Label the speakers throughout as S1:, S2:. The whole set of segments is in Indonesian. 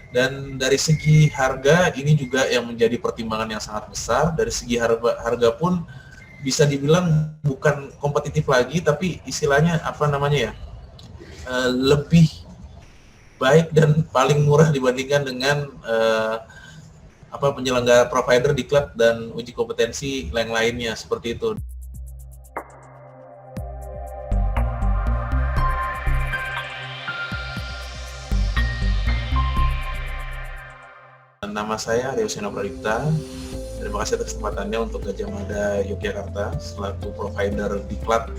S1: Dan dari segi harga ini juga yang menjadi pertimbangan yang sangat besar. Dari segi harga pun bisa dibilang bukan kompetitif lagi, tapi istilahnya apa namanya ya, lebih baik dan paling murah dibandingkan dengan penyelenggara provider diklat dan uji kompetensi yang lainnya seperti itu. Nama saya Rio Seno Pradipta. Terima kasih atas kesempatannya untuk Gajah Mada Yogyakarta selaku provider diklat.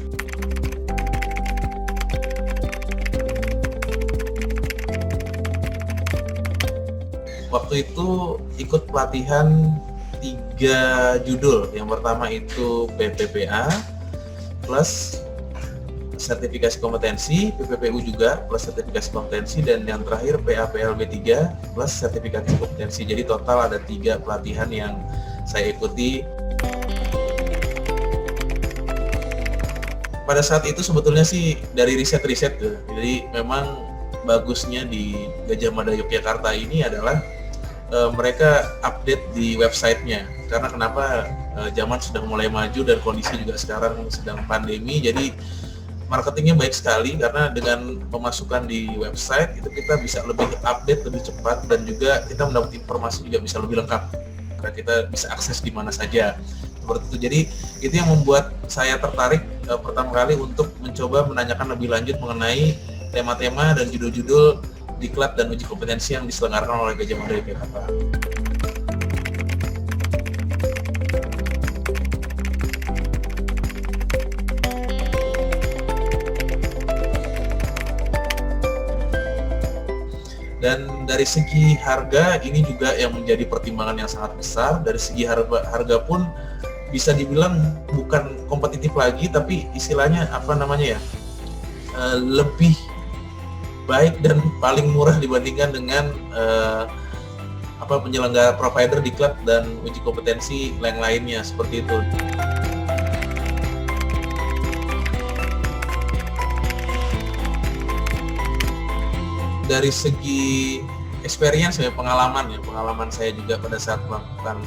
S1: Waktu itu ikut pelatihan 3 judul. Yang pertama itu PPPA plus sertifikasi kompetensi, PPPU juga plus sertifikasi kompetensi, dan yang terakhir PAPLB 3 plus sertifikasi kompetensi. Jadi total ada 3 pelatihan yang saya ikuti. Pada saat itu sebetulnya sih dari riset-riset tuh. Jadi memang bagusnya di Gajah Mada Yogyakarta ini adalah mereka update di websitenya. Karena kenapa? Zaman sudah mulai maju dan kondisi juga sekarang sedang pandemi, jadi marketingnya baik sekali karena dengan pemasukan di website itu kita bisa lebih update, lebih cepat, dan juga kita mendapat informasi juga bisa lebih lengkap karena kita bisa akses di mana saja seperti itu. Jadi itu yang membuat saya tertarik pertama kali untuk mencoba menanyakan lebih lanjut mengenai tema-tema dan judul-judul diklat dan uji kompetensi yang diselenggarakan oleh Gajah Mada Yogyakarta. Dan dari segi harga ini juga yang menjadi pertimbangan yang sangat besar. Dari segi harga pun bisa dibilang bukan kompetitif lagi, tapi istilahnya apa namanya ya, lebih baik dan paling murah dibandingkan dengan penyelenggara provider diklat dan uji kompetensi yang lainnya seperti itu. Dari segi experience ya, pengalaman saya juga pada saat melakukan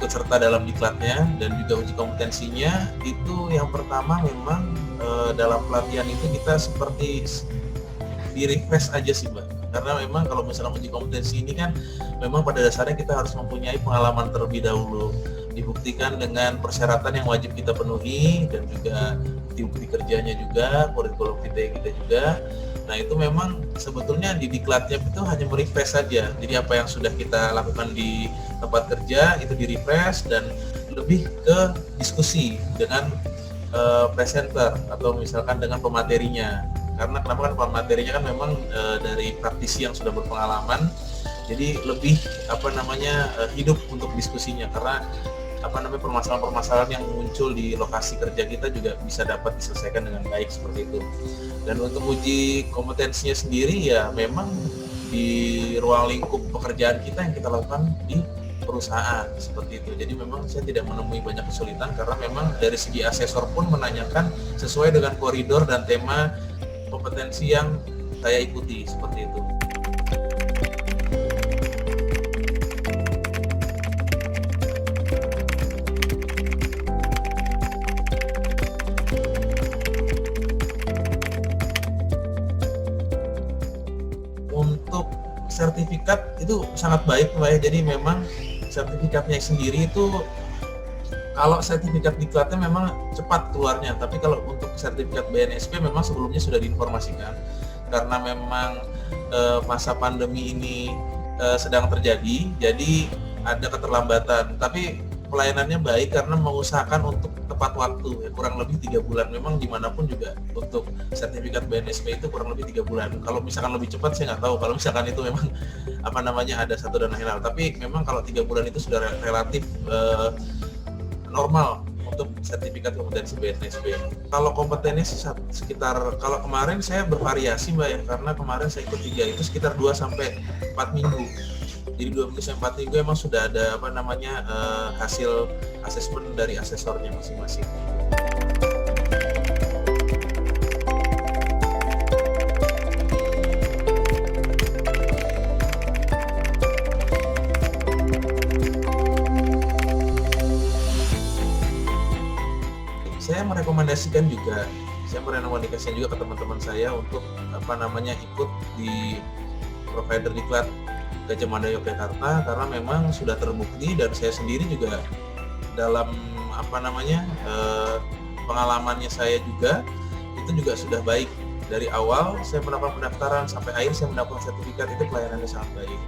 S1: ikut serta dalam diklatnya dan juga uji kompetensinya, itu yang pertama memang dalam pelatihan itu kita seperti di refresh aja sih Mbak, karena memang kalau misalnya uji kompetensi ini kan memang pada dasarnya kita harus mempunyai pengalaman terlebih dahulu, dibuktikan dengan persyaratan yang wajib kita penuhi dan juga bukti kerjanya juga, kurikulum kita juga. Nah itu memang sebetulnya di diklatnya itu hanya merefresh saja, jadi apa yang sudah kita lakukan di tempat kerja itu di refresh dan lebih ke diskusi dengan presenter atau misalkan dengan pematerinya. Karena kenapa kan pematerinya kan memang dari praktisi yang sudah berpengalaman, jadi lebih hidup untuk diskusinya, karena permasalahan-permasalahan yang muncul di lokasi kerja kita juga bisa dapat diselesaikan dengan baik seperti itu. Dan untuk uji kompetensinya sendiri ya memang di ruang lingkup pekerjaan kita yang kita lakukan di perusahaan seperti itu. Jadi memang saya tidak menemui banyak kesulitan karena memang dari segi asesor pun menanyakan sesuai dengan koridor dan tema kompetensi yang saya ikuti seperti itu. Untuk sertifikat itu sangat baik Mbak ya. Jadi memang sertifikatnya sendiri itu, kalau sertifikat diklatnya memang cepat keluarnya, tapi kalau untuk sertifikat BNSP memang sebelumnya sudah diinformasikan karena memang masa pandemi ini sedang terjadi, jadi ada keterlambatan. Tapi pelayanannya baik karena mengusahakan untuk tepat waktu, ya, kurang lebih 3 bulan. Memang dimanapun juga untuk sertifikat BNSP itu kurang lebih 3 bulan. Kalau misalkan lebih cepat saya nggak tahu. Kalau misalkan itu memang ada satu dan lain hal. Tapi memang kalau 3 bulan itu sudah relatif normal untuk sertifikat kompetensi BNSP. Kalau kompetensi sekitar, kalau kemarin saya bervariasi Mbak ya, karena kemarin saya ikut 3 itu sekitar 2-4 minggu. Jadi 2 minggu sampai 4 minggu emang sudah ada hasil asesmen dari asesornya masing-masing. merekomendasikan juga, ke teman-teman saya untuk ikut di provider diklat Gajah Mada Yogyakarta, karena memang sudah terbukti dan saya sendiri juga dalam pengalamannya saya juga itu juga sudah baik. Dari awal saya melakukan pendaftaran sampai akhir saya mendapatkan sertifikat, itu pelayanannya sangat baik.